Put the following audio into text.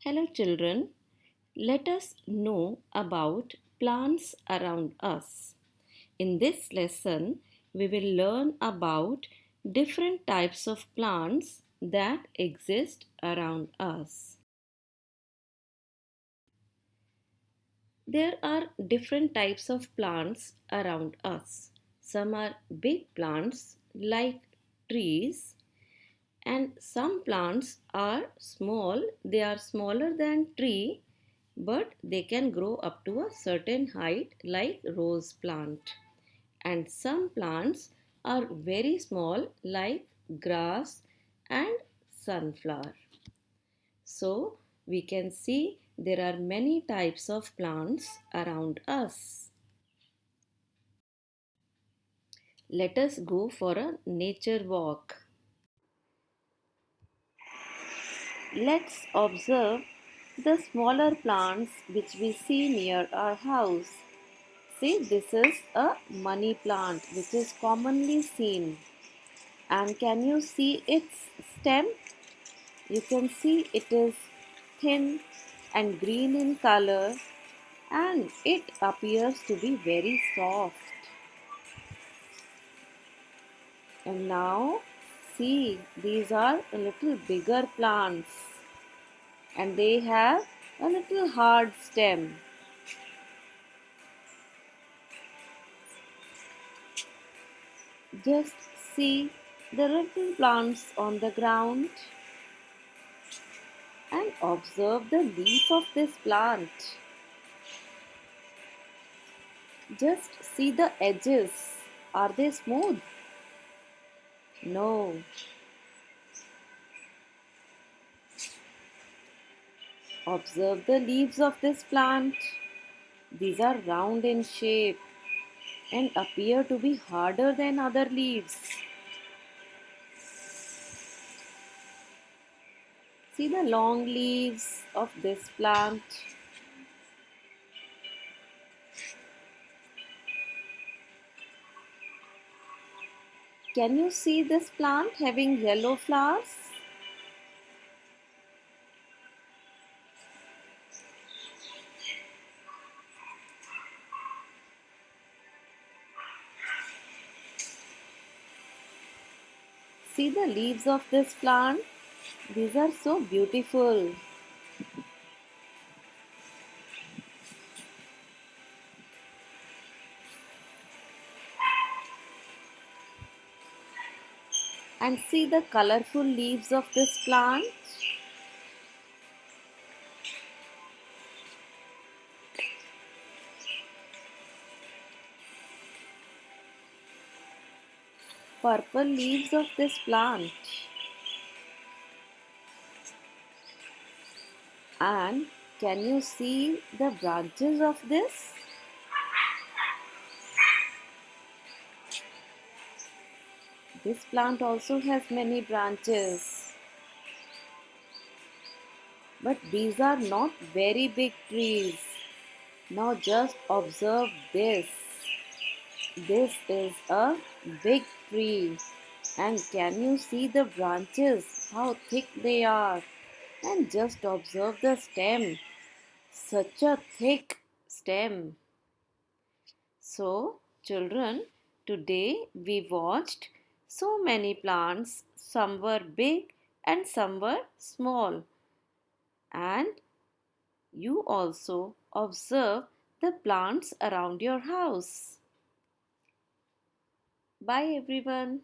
Hello, children. Let us know about plants around us. In this lesson, we will learn about different types of plants that exist around us. There are different types of plants around us. Some are big plants like trees, and some plants are small. They are smaller than tree, but they can grow up to a certain height like rose plant. And some plants are very small like grass and sunflower. So we can see there are many types of plants around us. Let us go for a nature walk. Let's observe the smaller plants which we see near our house. See, this is a money plant which is commonly seen. And can you see its stem? You can see it is thin and green in color, and it appears to be very soft. And now, see, these are a little bigger plants, and they have a little hard stem. Just see the little plants on the ground and observe the leaf of this plant. Just see the edges. Are they smooth? No. Observe the leaves of this plant. These are round in shape and appear to be harder than other leaves. See the long leaves of this plant. Can you see this plant having yellow flowers? See the leaves of this plant. These are so beautiful. And see the colorful leaves of this plant. Purple leaves of this plant. And can you see the branches of this? This plant also has many branches. But these are not very big trees. Now just observe this. This is a big tree. And can you see the branches? How thick they are. And just observe the stem. Such a thick stem. So, children, today we watched so many plants. Some were big and some were small. And you also observe the plants around your house. Bye everyone.